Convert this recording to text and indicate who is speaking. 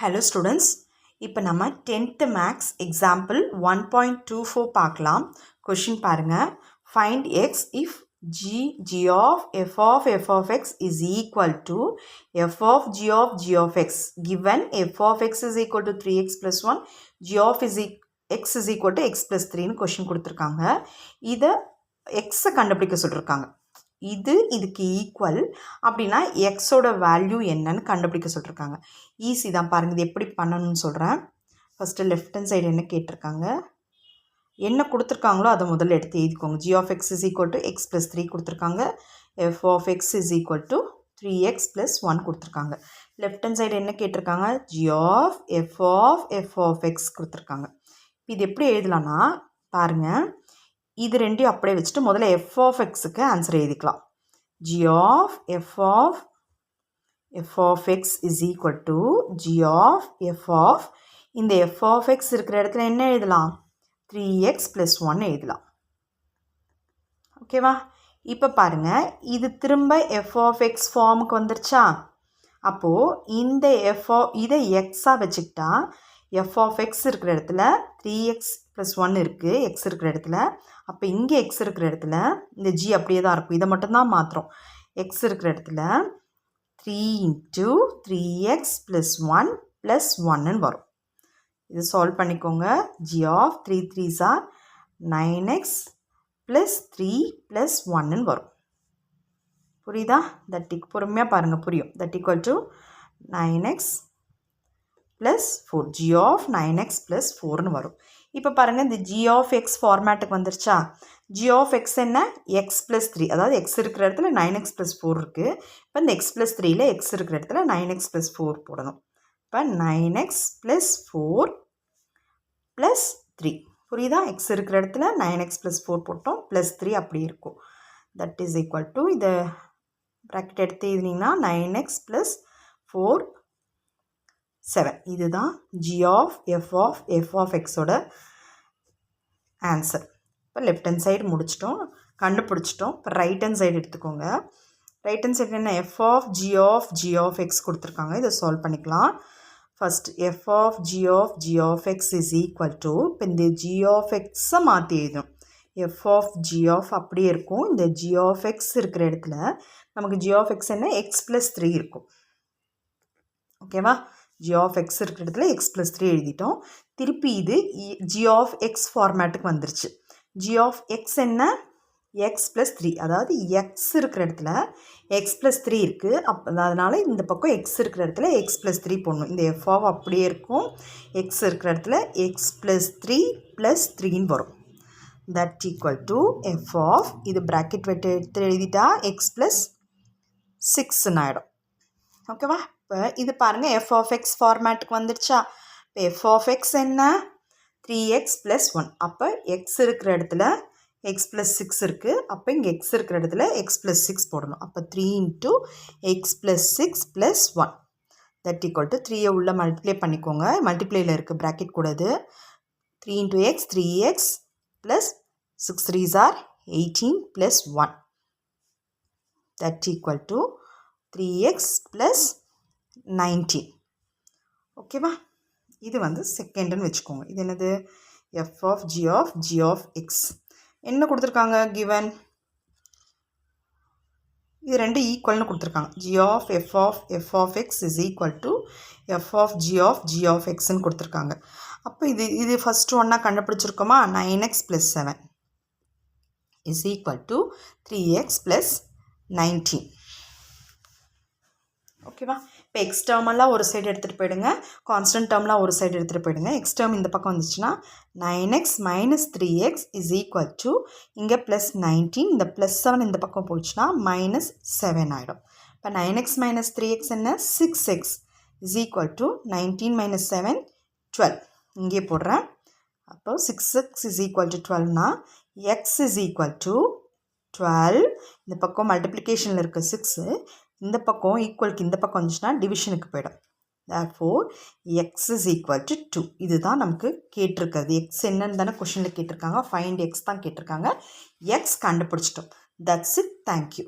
Speaker 1: Hello students, இப்போ நம்ம 10th max example 1.24 பார்க்கலாம். question பாருங்க. Find x if g of f of x is equal to f of g of x. Given f of x is equal to 3x plus 1, g of x is equal to x plus 3 question கொடுத்திருக்காங்க. இதை x கண்டுபிடிக்க சொல்லிருக்காங்க. இதுக்கு equal அப்படின்னா எக்ஸோட value என்னன்னு கண்டுபிடிக்க சொல்லியிருக்காங்க. ஈஸி தான் பாருங்கள். இது எப்படி பண்ணணும்னு சொல்கிறேன். ஃபஸ்ட்டு லெஃப்ட் ஹேண்ட் சைடு என்ன கேட்டிருக்காங்க, என்ன கொடுத்துருக்காங்களோ அதை முதல்ல எடுத்து எழுதிக்கோங்க. G of X is equal to X plus 3 கொடுத்துருக்காங்க. F of X is equal to 3x plus 1 கொடுத்துருக்காங்க. லெஃப்ட் ஹேண்ட் சைடு என்ன கேட்டிருக்காங்க, G of F of X கொடுத்துருக்காங்க. இது எப்படி எழுதலான்னா பாருங்கள், இது ரெண்டையும் அப்படியே வச்சுட்டு முதல்ல எஃப் ஆஃப் எக்ஸுக்கு ஆன்சர் எழுதிக்கலாம். G of F of X is equal to G of இந்த எஃப் ஆஃப் எக்ஸ் இருக்கிற இடத்துல என்ன எழுதலாம், 3x ப்ளஸ் 1 எழுதலாம். ஓகேவா? இப்போ பாருங்கள், இது திரும்ப எஃப் ஆஃப் எக்ஸ் ஃபார்முக்கு வந்துருச்சா. அப்போது இந்த இதை எக்ஸாக வச்சுக்கிட்டா எஃப் ஆஃப் எக்ஸ் இருக்கிற இடத்துல 3x ப்ளஸ் 1 இருக்குது எக்ஸ் இருக்கிற இடத்துல. அப்போ இங்கே எக்ஸ் இருக்கிற இடத்துல இந்த ஜி அப்படியே தான் இருக்கும். இதை மட்டும்தான் மாத்திரம். எக்ஸ் இருக்கிற இடத்துல 3 இன்ட்டு 3x ப்ளஸ் 1 ப்ளஸ் 1ன்னு வரும். இது சால்வ் பண்ணிக்கோங்க. G of 3 3s are 9x plus 3 plus 1ன்னு வரும். புரியுதா? பொறுமையாக பாருங்கள், புரியும். That equal to 9x plus 4. G of 9x plus 4ன்னு வரும். இப்போ பாருங்கள், இந்த ஜி ஆஃப் எக்ஸ் ஃபார்மேட்டுக்கு வந்துருச்சா. ஜி ஆஃப் எக்ஸ் என்ன, எக்ஸ் ப்ளஸ் 3, அதாவது எக்ஸ் இருக்கிற இடத்துல 9x ப்ளஸ் 4 இருக்குது. இப்போ இந்த எக்ஸ் ப்ளஸ் 3ல் எக்ஸ் இருக்கிற இடத்துல 9x ப்ளஸ் 4 போடணும். இப்போ 9x ப்ளஸ் 4 ப்ளஸ் 3. புரியுதா? எக்ஸ் இருக்கிற இடத்துல 9x ப்ளஸ் 4 போட்டோம், ப்ளஸ் 3 அப்படி இருக்கும். தட் இஸ் ஈக்குவல் டு இதை ப்ராக்கெட் எடுத்து எழுதினீங்கன்னா 9x ப்ளஸ் 4 7. இதுதான் ஜி ஆஃப் எஃப் ஆஃப் எக்ஸோட ஆன்சர். இப்போ லெஃப்ட் ஹேண்ட் சைடு முடிச்சிட்டோம், கண்டுபிடிச்சிட்டோம். இப்போ ரைட் ஹேண்ட் சைடு எடுத்துக்கோங்க. ரைட் ஹேண்ட் சைடு என்ன, F of G of X கொடுத்துருக்காங்க. இதை சால்வ் பண்ணிக்கலாம். First F of G of X is equal to, இப்போ இந்த ஜி ஆஃப் எக்ஸை மாற்றி எழுதணும். எஃப் ஆஃப் ஜி ஆஃப் அப்படியே இருக்கும். இந்த ஜி ஆஃப் எக்ஸ் இருக்கிற இடத்துல நமக்கு ஜி ஆஃப் எக்ஸ் என்ன, எக்ஸ் ப்ளஸ் 3 இருக்கும். ஓகேவா? ஜி ஆஃப் எக்ஸ் இருக்கிற இடத்துல எக்ஸ் ப்ளஸ் 3 எழுதிட்டோம். திருப்பி இது ஜி ஆஃப் எக்ஸ் ஃபார்மேட்டுக்கு வந்துருச்சு. ஜி ஆஃப் எக்ஸ் என்ன, எக்ஸ் ப்ளஸ் 3, அதாவது எக்ஸ் இருக்கிற இடத்துல எக்ஸ் ப்ளஸ் 3 இருக்குது. அதனால் இந்த பக்கம் எக்ஸ் இருக்கிற இடத்துல எக்ஸ் ப்ளஸ் 3 போடணும். இந்த எஃப் ஆஃப் அப்படியே இருக்கும். எக்ஸ் இருக்கிற இடத்துல எக்ஸ் ப்ளஸ் 3 ப்ளஸ் 3ன்னு வரும். That equal to F of, இது ப்ராக்கெட் வெட்டு எடுத்து எழுதிட்டா எக்ஸ் ப்ளஸ் 6ன்னு ஆகிடும். ஓகேவா? இப்போ இது பாருங்கள், எஃப் ஆஃப் எக்ஸ் ஃபார்மேட்டுக்கு வந்துடுச்சா. இப்போ எஃப் ஆஃப் எக்ஸ் என்ன, 3x ப்ளஸ் 1. அப்போ எக்ஸ் இருக்கிற இடத்துல எக்ஸ் ப்ளஸ் 6 இருக்குது. அப்போ இங்கே எக்ஸ் இருக்கிற இடத்துல எக்ஸ் ப்ளஸ் 6 போடணும். அப்போ 3 into X plus 6 plus 1 that equal to 3யை உள்ள மல்டிப்ளை பண்ணிக்கோங்க. மல்டிப்ளையில் இருக்குது, ப்ராக்கெட் கூடாது. 3 into X 3x plus 6 3s are 18 plus 1 that equal to 3x plus 19. ஓகேவா? இது வந்து செகண்டுன்னு வச்சுக்கோங்க. இது என்னது, F of G of X என்ன கொடுத்துருக்காங்க, கிவன் இது ரெண்டு ஈக்குவல்னு கொடுத்துருக்காங்க. G of F of X is equal to F of G of எக்ஸ்ன்னு கொடுத்துருக்காங்க. அப்போ இது ஃபஸ்ட்டு ஒன்றா கண்டுபிடிச்சிருக்கோமா. 9x plus 7 is equal to 3x plus 19. ஓகேவா? இப்போ எக்ஸ் டேர்மெல்லாம் ஒரு சைடு எடுத்துகிட்டு போயிடுங்க, கான்ஸ்டன்ட் டேர்ம்லாம் ஒரு சைடு எடுத்துகிட்டு போயிடுங்க. எக்ஸ் டேர்ம் இந்த பக்கம் வந்துச்சுன்னா 9x minus 3x is equal to இங்கே ப்ளஸ் 19. இந்த ப்ளஸ் 7 இந்த பக்கம் போச்சுன்னா மைனஸ் 7 ஆகிடும். இப்போ 9x மைனஸ் 3x என்ன, 6x is equal to 19 minus 7 12. இங்கே போடுறேன். அப்போ 6x இஸ் ஈக்குவல் டு 12னா x இஸ் ஈக்குவல் டு 12. இந்த பக்கம் மல்டிப்ளிகேஷனில் இருக்க 6, இந்த பக்கம் ஈக்குவலுக்கு இந்த பக்கம் வந்துச்சுன்னா டிவிஷனுக்கு போயிடும். therefore x is equal to 2. இதுதான் நமக்கு கேட்டிருக்கிறது. x என்னன்னு தானே கொஷனில் கேட்டிருக்காங்க. ஃபைண்ட் x தான் கேட்டிருக்காங்க. x கண்டுபிடிச்சிட்டோம். That's it. Thank you.